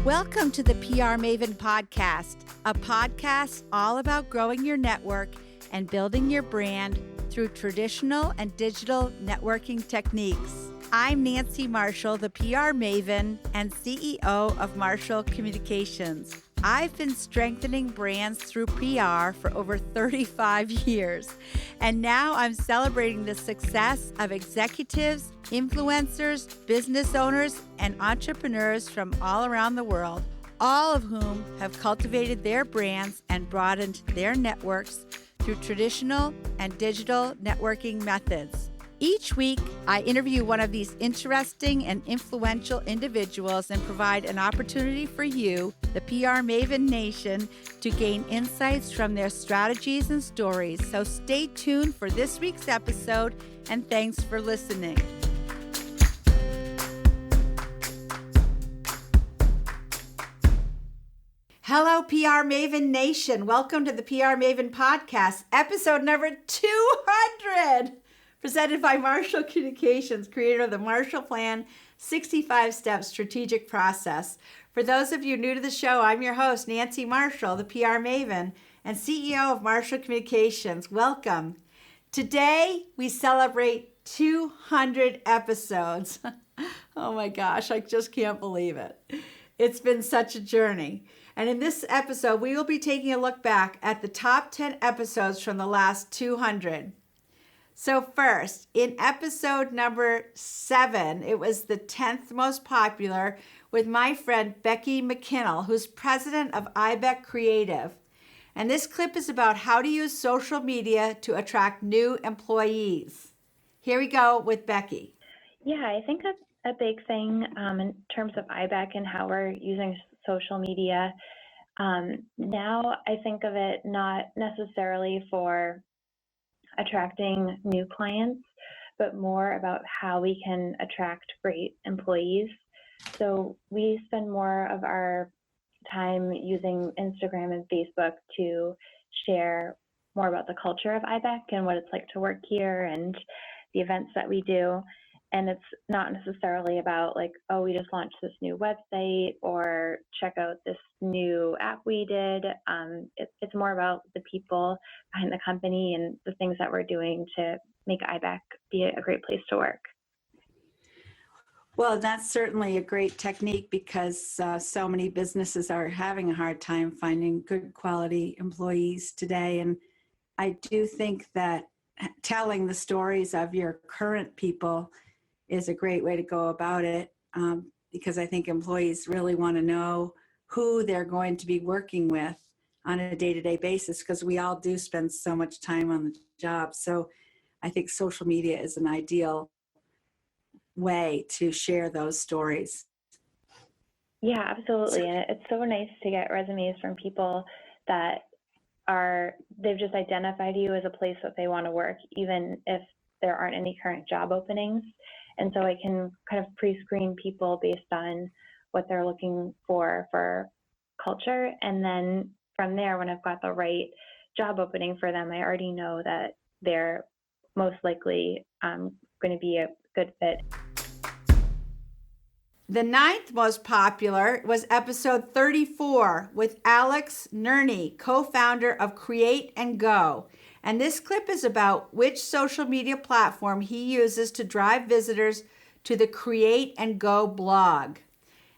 Welcome to the PR Maven Podcast, a podcast all about growing your network and building your brand through traditional and digital networking techniques. I'm Nancy Marshall, the PR Maven and CEO of Marshall Communications. I've been strengthening brands through PR for over 35 years, and now I'm celebrating the success of executives, influencers, business owners, and entrepreneurs from all around the world, all of whom have cultivated their brands and broadened their networks through traditional and digital networking methods. Each week, I interview one of these interesting and influential individuals and provide an opportunity for you, the PR Maven Nation, to gain insights from their strategies and stories. So stay tuned for this week's episode, and thanks for listening. Hello, PR Maven Nation. Welcome to the PR Maven Podcast, episode number 200. Presented by Marshall Communications, creator of the Marshall Plan 65-Step Strategic Process. For those of you new to the show, I'm your host, Nancy Marshall, the PR Maven and CEO of Marshall Communications. Welcome. Today, we celebrate 200 episodes. Oh my gosh, I just can't believe it. It's been such a journey. And in this episode, we will be taking a look back at the top 10 episodes from the last 200. So first, in episode number 7, it was the 10th most popular with my friend Becky McKinnell, who's president of iBEC Creative. And this clip is about how to use social media to attract new employees. Here we go with Becky. Yeah, I think a big thing in terms of iBEC and how we're using social media. Now I think of it not necessarily for attracting new clients, but more about how we can attract great employees. So we spend more of our time using Instagram and Facebook to share more about the culture of iBEC and what it's like to work here and the events that we do. And it's not necessarily about like, oh, we just launched this new website or check out this new app we did. It's more about the people behind the company and the things that we're doing to make iBEC be a great place to work. Well, that's certainly a great technique because so many businesses are having a hard time finding good quality employees today. And I do think that telling the stories of your current people is a great way to go about it because I think employees really want to know who they're going to be working with on a day-to-day basis because we all do spend so much time on the job. So I think social media is an ideal way to share those stories. Yeah, absolutely. And it's so nice to get resumes from people that they've just identified you as a place that they want to work, even if there aren't any current job openings. And so I can kind of pre-screen people based on what they're looking for culture. And then from there, when I've got the right job opening for them, I already know that they're most likely going to be a good fit. The 9th most popular was episode 34 with Alex Nerney, co-founder of Create and Go. And this clip is about which social media platform he uses to drive visitors to the Create and Go blog.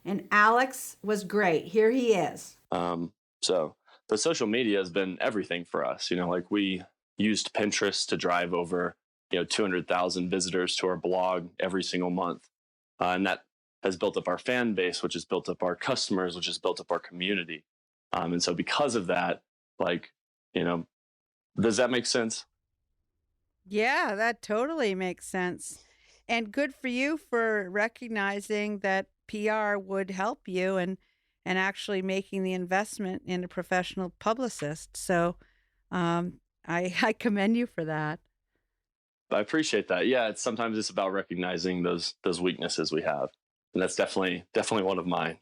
And Alex was great. Here he is. So the social media has been everything for us. Like we used Pinterest to drive over, 200,000 visitors to our blog every single month. And that has built up our fan base, which has built up our customers, which has built up our community. And so because of that, does that make sense? Yeah, that totally makes sense. And good for you for recognizing that PR would help you and actually making the investment in a professional publicist. So I commend you for that. I appreciate that. Yeah, sometimes it's about recognizing those weaknesses we have. And that's definitely one of mine.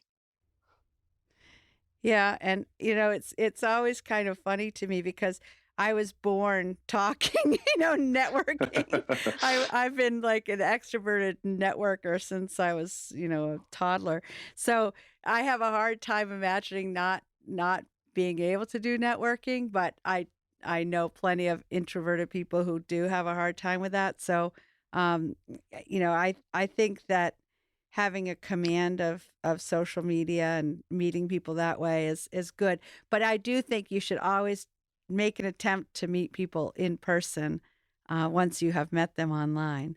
Yeah, and it's always kind of funny to me because I was born talking, networking. I've been like an extroverted networker since I was, a toddler. So I have a hard time imagining not being able to do networking, but I know plenty of introverted people who do have a hard time with that. So, I think that having a command of social media and meeting people that way is good. But I do think you should always make an attempt to meet people in person once you have met them online.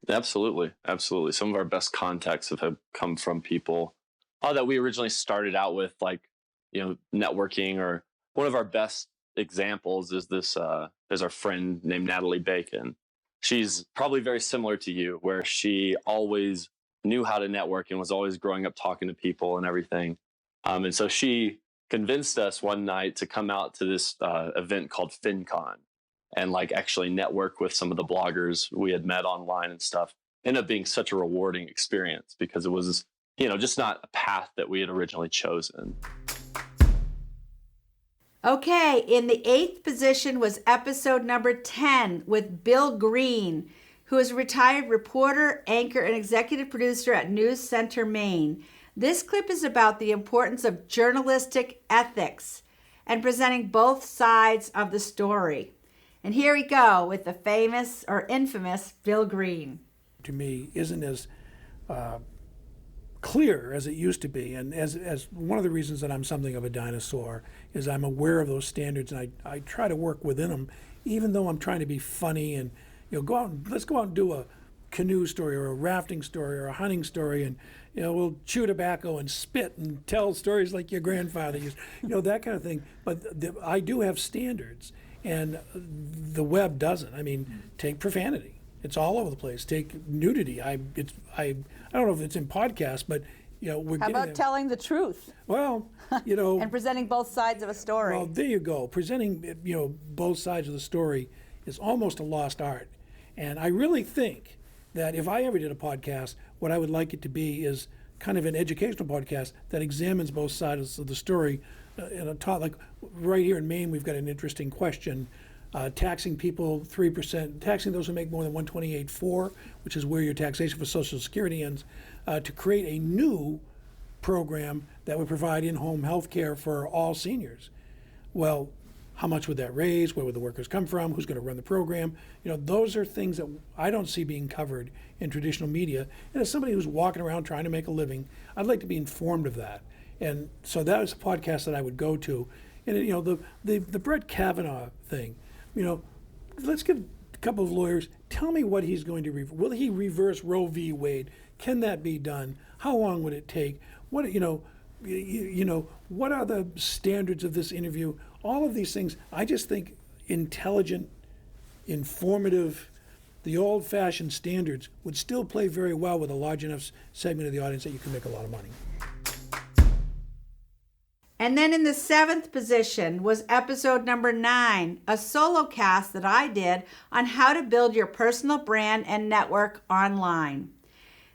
Absolutely. Absolutely. Some of our best contacts have come from people that we originally started out with, like, networking. Or one of our best examples is this, is our friend named Natalie Bacon. She's probably very similar to you, where she always knew how to network and was always growing up talking to people and everything. And so she convinced us one night to come out to this event called FinCon and like actually network with some of the bloggers we had met online and stuff. Ended up being such a rewarding experience because it was, just not a path that we had originally chosen. Okay, in the 8th position was episode number 10 with Bill Green, who is a retired reporter, anchor, and executive producer at CENTER Maine. This clip is about the importance of journalistic ethics and presenting both sides of the story. And here we go with the famous or infamous Bill Green. To me, isn't as clear as it used to be. And as one of the reasons that I'm something of a dinosaur is I'm aware of those standards, and I try to work within them, even though I'm trying to be funny and let's go out and do a canoe story or a rafting story or a hunting story, and we'll chew tobacco and spit and tell stories like your grandfather used, that kind of thing. But I do have standards, and the web doesn't. I mean, take profanity; it's all over the place. Take nudity. I don't know if it's in podcasts, but we're. How about telling the truth? Well, and presenting both sides of a story. Well, there you go. Presenting both sides of the story is almost a lost art, and I really think that if I ever did a podcast, what I would like it to be is kind of an educational podcast that examines both sides of the story. Like right here in Maine, we've got an interesting question. Taxing people 3%, taxing those who make more than 128.4, which is where your taxation for Social Security ends, to create a new program that would provide in-home health care for all seniors. Well, how much would that raise? Where would the workers come from? Who's going to run the program? Those are things that I don't see being covered in traditional media. And as somebody who's walking around trying to make a living, I'd like to be informed of that. And so that was a podcast that I would go to. And the Brett Kavanaugh thing, let's get a couple of lawyers. Tell me what he's going to will he reverse Roe v. Wade? Can that be done? How long would it take? What what are the standards of this interview? All of these things, I just think intelligent, informative, the old-fashioned standards would still play very well with a large enough segment of the audience that you can make a lot of money. And then in the 7th position was episode number 9, a solo cast that I did on how to build your personal brand and network online.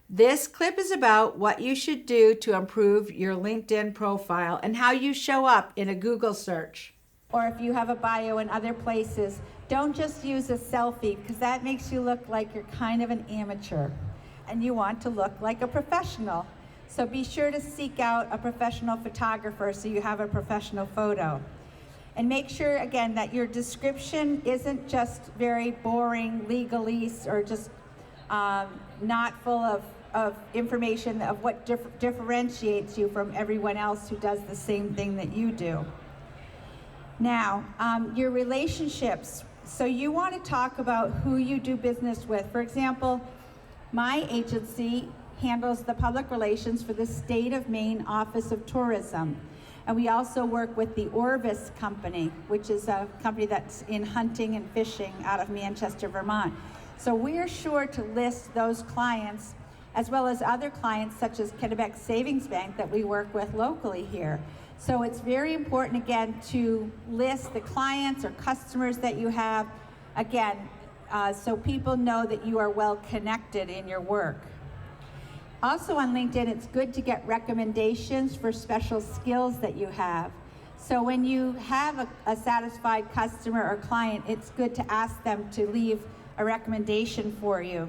This clip is about what you should do to improve your LinkedIn profile and how you show up in a Google search. Or if you have a bio in other places, don't just use a selfie because that makes you look like you're kind of an amateur and you want to look like a professional. So be sure to seek out a professional photographer so you have a professional photo. And make sure, again, that your description isn't just very boring legalese or just not full of information of what differentiates you from everyone else who does the same thing that you do. Now, your relationships. So you want to talk about who you do business with. For example, my agency handles the public relations for the State of Maine Office of Tourism. And we also work with the Orvis Company, which is a company that's in hunting and fishing out of Manchester, Vermont. So we're sure to list those clients as well as other clients such as Kennebec Savings Bank that we work with locally here. So it's very important, again, to list the clients or customers that you have, again, so people know that you are well connected in your work. Also on LinkedIn, it's good to get recommendations for special skills that you have. So when you have a satisfied customer or client, it's good to ask them to leave a recommendation for you.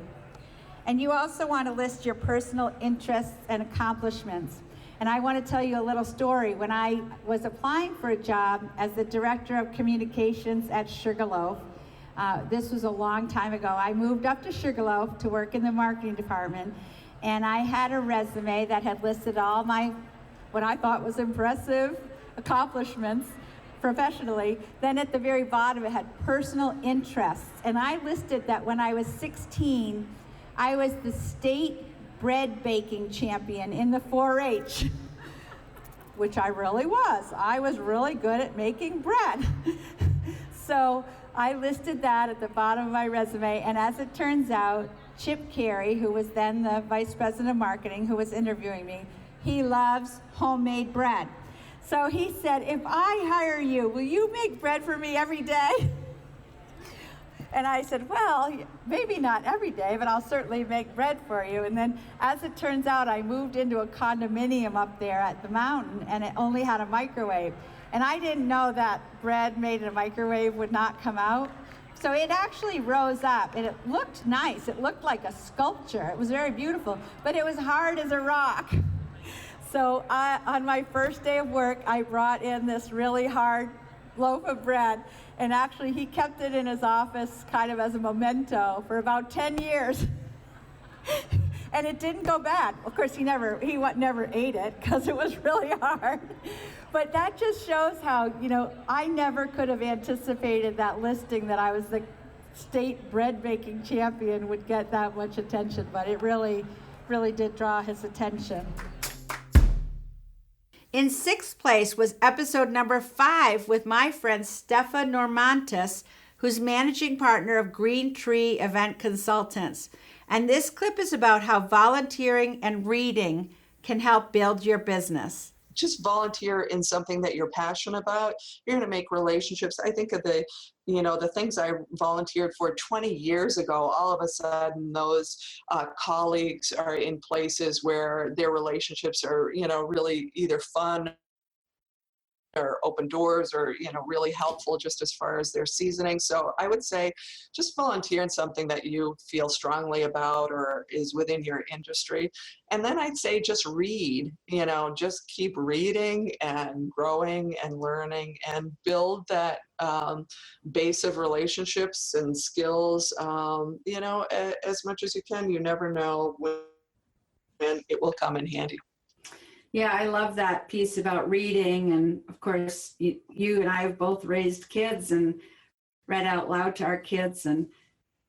And you also want to list your personal interests and accomplishments. And I want to tell you a little story. When I was applying for a job as the Director of Communications at Sugarloaf, this was a long time ago, I moved up to Sugarloaf to work in the marketing department, and I had a resume that had listed all my, what I thought was impressive accomplishments professionally. Then at the very bottom, it had personal interests. And I listed that when I was 16, I was the state bread baking champion in the 4-H, which I really was. I was really good at making bread. So I listed that at the bottom of my resume, and as it turns out, Chip Carey, who was then the Vice President of Marketing, who was interviewing me, he loves homemade bread. So he said, if I hire you, will you make bread for me every day? And I said, well, maybe not every day, but I'll certainly make bread for you. And then as it turns out, I moved into a condominium up there at the mountain, and it only had a microwave. And I didn't know that bread made in a microwave would not come out. So it actually rose up, and it looked nice. It looked like a sculpture. It was very beautiful, but it was hard as a rock. So on my first day of work, I brought in this really hard loaf of bread, and actually he kept it in his office kind of as a memento for about 10 years. And it didn't go bad. Of course, he never ate it because it was really hard. But that just shows how, I never could have anticipated that listing that I was the state bread baking champion would get that much attention, but it really, really did draw his attention. In 6th place was episode number 5 with my friend Stefa Normantas, who's managing partner of Green Tree Event Consultants. And this clip is about how volunteering and reading can help build your business. Just volunteer in something that you're passionate about. You're going to make relationships. I think of the things I volunteered for 20 years ago. All of a sudden, those colleagues are in places where their relationships are, really either fun or open doors or, really helpful just as far as their seasoning. So I would say just volunteer in something that you feel strongly about or is within your industry. And then I'd say just read, just keep reading and growing and learning and build that base of relationships and skills, as much as you can. You never know when it will come in handy. Yeah, I love that piece about reading. And of course, you and I have both raised kids and read out loud to our kids. And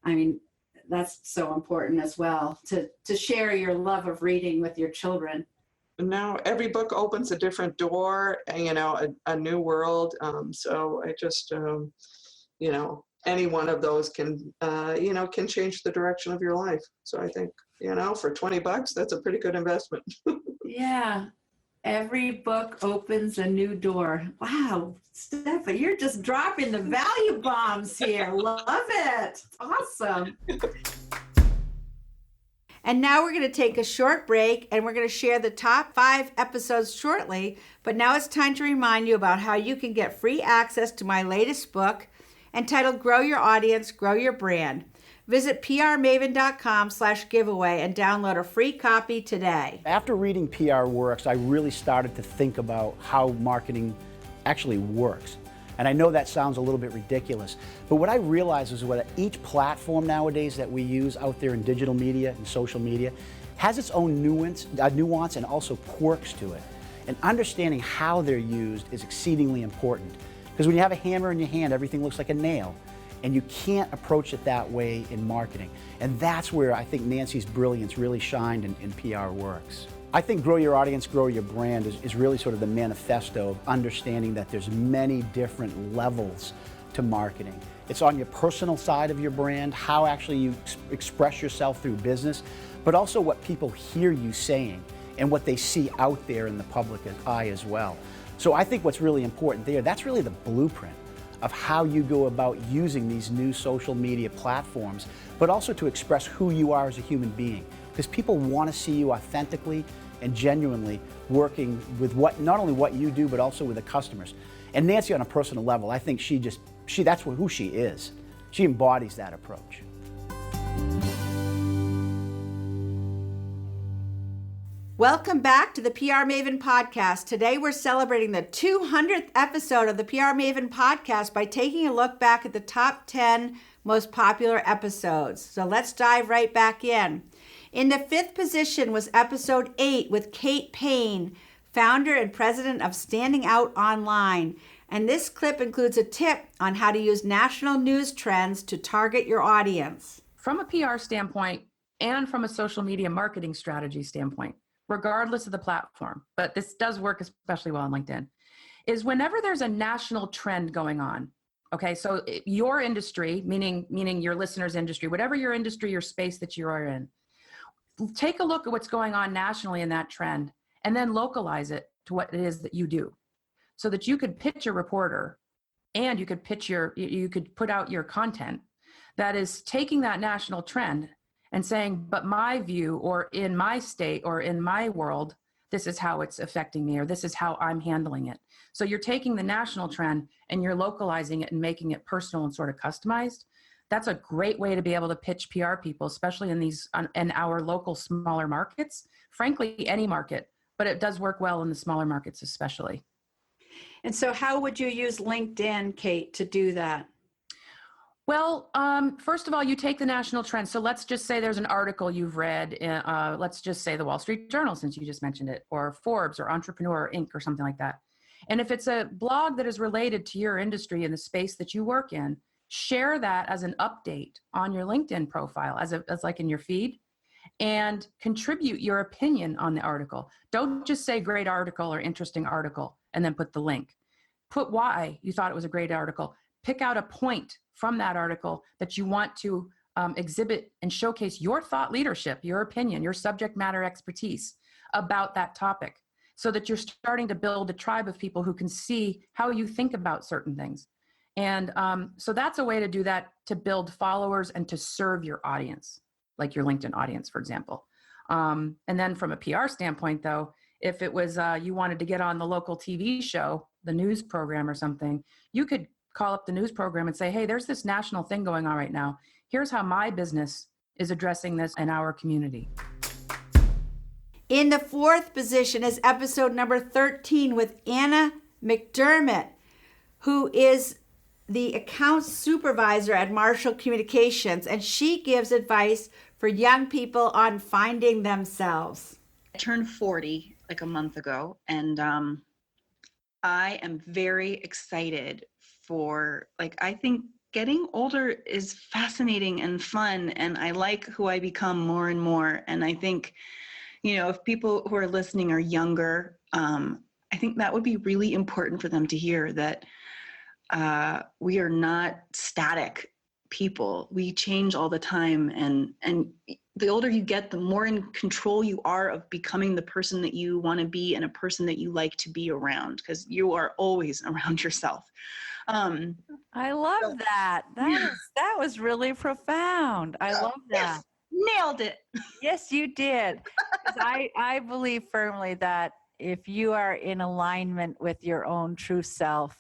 I mean, that's so important as well, to share your love of reading with your children. Now, every book opens a different door, a new world. So I just, any one of those can change the direction of your life. So I think, for $20, that's a pretty good investment. Yeah. Every book opens a new door. Wow, Stefa, you're just dropping the value bombs here. Love it. Awesome. And now we're going to take a short break, and we're going to share the top 5 episodes shortly. But now it's time to remind you about how you can get free access to my latest book entitled Grow Your Audience, Grow Your Brand. Visit prmaven.com/giveaway and download a free copy today. After reading PR Works, I really started to think about how marketing actually works. And I know that sounds a little bit ridiculous, but what I realized is that each platform nowadays that we use out there in digital media and social media has its own nuance and also quirks to it. And understanding how they're used is exceedingly important. Because when you have a hammer in your hand, everything looks like a nail. And you can't approach it that way in marketing. And that's where I think Nancy's brilliance really shined in PR Works. I think Grow Your Audience, Grow Your Brand is really sort of the manifesto of understanding that there's many different levels to marketing. It's on your personal side of your brand, how actually you express yourself through business, but also what people hear you saying and what they see out there in the public eye as well. So I think what's really important there, that's really the blueprint of how you go about using these new social media platforms, but also to express who you are as a human being. Because people want to see you authentically and genuinely working with not only what you do, but also with the customers. And Nancy, on a personal level, I think that's who she is. She embodies that approach. Welcome back to the PR Maven Podcast. Today we're celebrating the 200th episode of the PR Maven Podcast by taking a look back at the top 10 most popular episodes. So let's dive right back in. In the 5th position was episode 8 with Kate Paine, founder and president of Standing Out Online. And this clip includes a tip on how to use national news trends to target your audience. From a PR standpoint and from a social media marketing strategy standpoint, regardless of the platform, but this does work especially well on LinkedIn, is whenever there's a national trend going on, okay, so your industry, meaning your listeners' industry, whatever your industry, your space that you are in, take a look at what's going on nationally in that trend and then localize it to what it is that you do, so that you could pitch a reporter and you could put out your content that is taking that national trend and saying, but my view, or in my state, or in my world, this is how it's affecting me, or this is how I'm handling it. So you're taking the national trend and you're localizing it and making it personal and sort of customized. That's a great way to be able to pitch PR people, especially in our local smaller markets, frankly, any market, but it does work well in the smaller markets especially. And so how would you use LinkedIn, Kate, to do that? Well, first of all, you take the national trend. So let's just say there's an article you've read, let's just say the Wall Street Journal, since you just mentioned it, or Forbes or Entrepreneur Inc. or something like that. And if it's a blog that is related to your industry and the space that you work in, share that as an update on your LinkedIn profile, as like in your feed, and contribute your opinion on the article. Don't just say great article or interesting article and then put the link. Put why you thought it was a great article. Pick out a point from that article that you want to exhibit and showcase your thought leadership, your opinion, your subject matter expertise about that topic, so that you're starting to build a tribe of people who can see how you think about certain things. And so that's a way to do that, to build followers and to serve your audience, like your LinkedIn audience, for example. And then from a PR standpoint, though, if it was you wanted to get on the local TV show, the news program or something, you could call up the news program and say, hey, there's this national thing going on right now. Here's how my business is addressing this in our community. In the 4th position is episode number 13 with Anna McDermott, who is the account supervisor at Marshall Communications, and she gives advice for young people on finding themselves. I turned 40 like a month ago, and I am very excited for, I think getting older is fascinating and fun, and I like who I become more and more. And I think, if people who are listening are younger, I think that would be really important for them to hear that we are not static people. We change all the time, and the older you get, the more in control you are of becoming the person that you want to be and a person that you like to be around, because you are always around yourself. I love that. That was really profound. I love that. Yes, nailed it. Yes, you did. 'Cause I believe firmly that if you are in alignment with your own true self,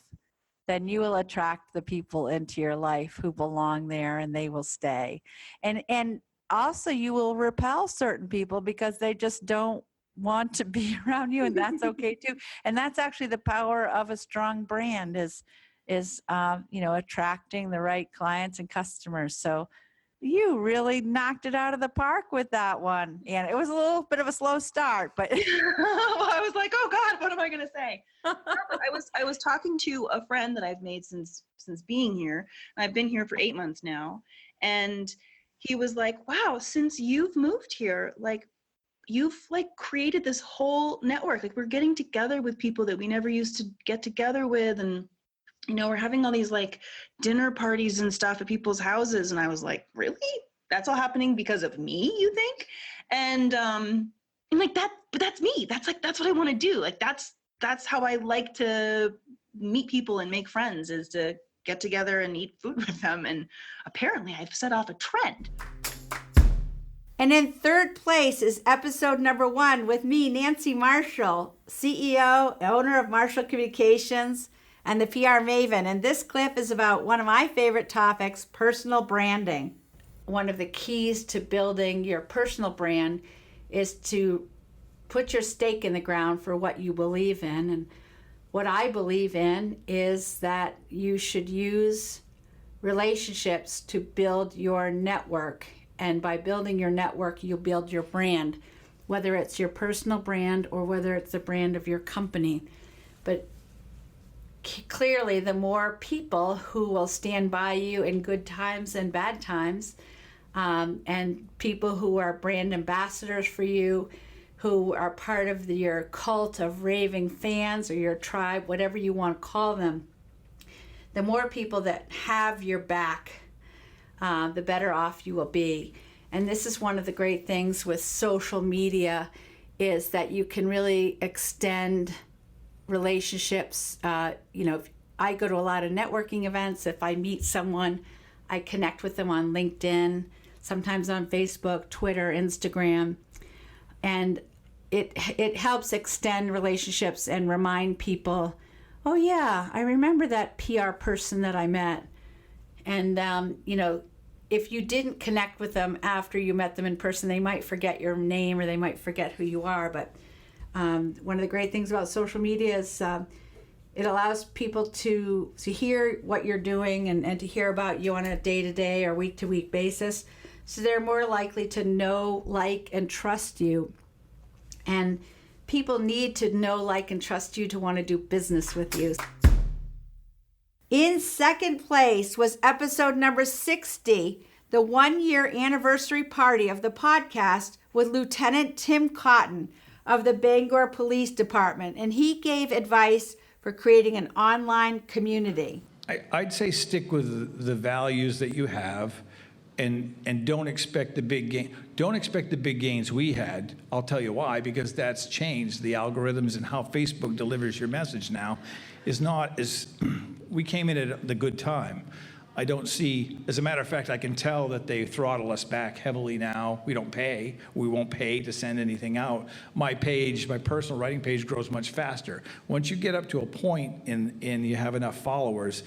then you will attract the people into your life who belong there, and they will stay. And also you will repel certain people because they just don't want to be around you, and that's okay too. And that's actually the power of a strong brand is attracting the right clients and customers. So you really knocked it out of the park with that one. And it was a little bit of a slow start, but I was like, oh God, what am I going to say? I was talking to a friend that I've made since being here. I've been here for 8 months now. And he was like, wow, since you've moved here, you've created this whole network. We're getting together with people that we never used to get together with. And we're having all these dinner parties and stuff at people's houses. And I was like, really? That's all happening because of me, you think? And I'm like, but that's me. That's what I want to do. That's how I like to meet people and make friends, is to get together and eat food with them. And apparently I've set off a trend. And in third place is episode number 1 with me, Nancy Marshall, CEO, owner of Marshall Communications and the PR Maven. And this clip is about one of my favorite topics, personal branding. One of the keys to building your personal brand is to put your stake in the ground for what you believe in. And what I believe in is that you should use relationships to build your network. And by building your network, you'll build your brand, whether it's your personal brand or whether it's the brand of your company. But clearly, the more people who will stand by you in good times and bad times, and people who are brand ambassadors for you, who are part of your cult of raving fans or your tribe, whatever you want to call them, the more people that have your back, the better off you will be. And this is one of the great things with social media, is that you can really extend relationships. If I go to a lot of networking events. If I meet someone, I connect with them on LinkedIn, sometimes on Facebook, Twitter, Instagram. And it helps extend relationships and remind people, oh yeah, I remember that PR person that I met. And, if you didn't connect with them after you met them in person, they might forget your name or they might forget who you are. But one of the great things about social media is it allows people to hear what you're doing and to hear about you on a day-to-day or week-to-week basis. So they're more likely to know, like, and trust you. And people need to know, like, and trust you to want to do business with you. In second place was episode number 60, the 1-year anniversary party of the podcast with Lieutenant Tim Cotton of the Bangor Police Department. And he gave advice for creating an online community. I'd say stick with the values that you have and don't expect the big gain. Don't expect the big gains we had. I'll tell you why, because that's changed. The algorithms and how Facebook delivers your message now is not as we came in at the good time. I don't see, as a matter of fact, I can tell that they throttle us back heavily now. We don't pay. We won't pay to send anything out. My page, my personal writing page grows much faster. Once you get up to a point and you have enough followers,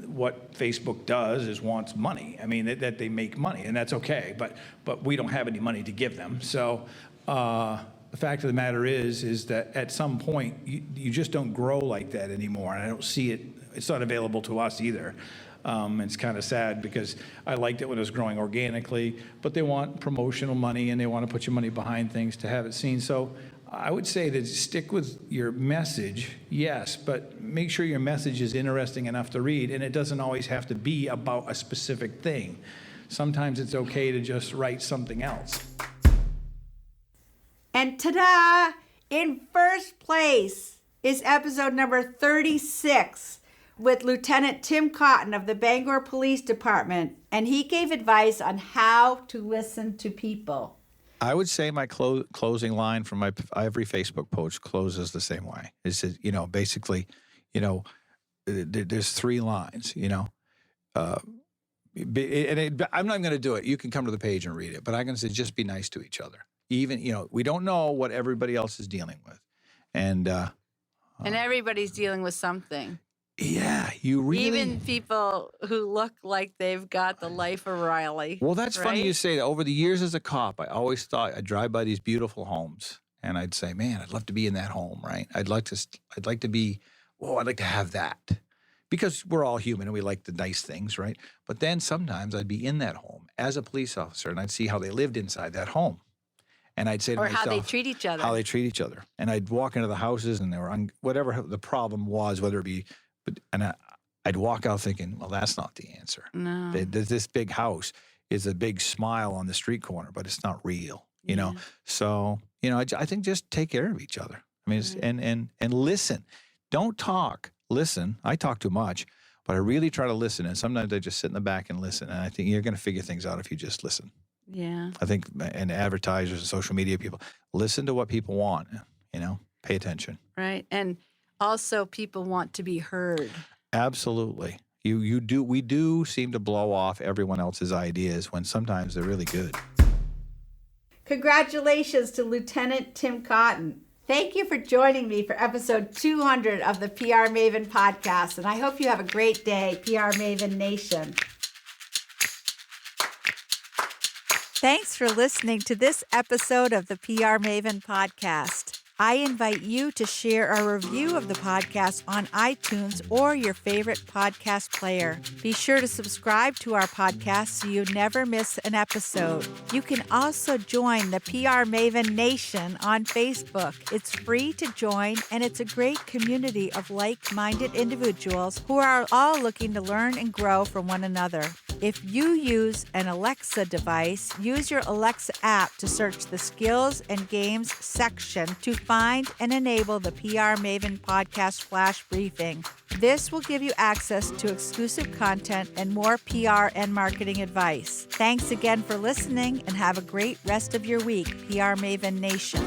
what Facebook does is wants money. I mean, that they make money, and that's okay, but we don't have any money to give them. So the fact of the matter is that at some point, you just don't grow like that anymore, and I don't see it. It's not available to us either. It's kind of sad because I liked it when it was growing organically, but they want promotional money and they want to put your money behind things to have it seen. So I would say that stick with your message, yes, but make sure your message is interesting enough to read, and it doesn't always have to be about a specific thing. Sometimes it's okay to just write something else. And ta-da! In first place is episode number 36 with Lieutenant Tim Cotton of the Bangor Police Department, and he gave advice on how to listen to people. I would say my closing line from my every Facebook post closes the same way. It's, basically, there's 3 lines, I'm not going to do it. You can come to the page and read it, but I'm going to say just be nice to each other. Even, we don't know what everybody else is dealing with. And everybody's dealing with something. Yeah, you really... Even people who look like they've got the life of Riley. Well, that's right? funny you say that. Over the years as a cop, I always thought I'd drive by these beautiful homes and I'd say, man, I'd love to be in that home, right? I'd like to have that. Because we're all human and we like the nice things, right? But then sometimes I'd be in that home as a police officer and I'd see how they lived inside that home. And I'd say to myself, how they treat each other. How they treat each other. And I'd walk into the houses and they were whatever the problem was, whether it be... And I'd walk out thinking, well, that's not the answer. No. This big house is a big smile on the street corner, but it's not real, you know? So, I think just take care of each other. I mean, and listen. Don't talk. Listen. I talk too much, but I really try to listen. And sometimes I just sit in the back and listen. And I think you're going to figure things out if you just listen. Yeah. I think, and advertisers and social media people, listen to what people want, pay attention. Right. And also, people want to be heard. Absolutely. We do seem to blow off everyone else's ideas when sometimes they're really good. Congratulations to Lieutenant Tim Cotton. Thank you for joining me for episode 200 of the PR Maven Podcast, and I hope you have a great day, PR Maven Nation. Thanks for listening to this episode of the PR Maven Podcast. I invite you to share a review of the podcast on iTunes or your favorite podcast player. Be sure to subscribe to our podcast so you never miss an episode. You can also join the PR Maven Nation on Facebook. It's free to join, and it's a great community of like-minded individuals who are all looking to learn and grow from one another. If you use an Alexa device, use your Alexa app to search the Skills and Games section to find and enable the PR Maven Podcast Flash Briefing. This will give you access to exclusive content and more PR and marketing advice. Thanks again for listening, and have a great rest of your week, PR Maven Nation.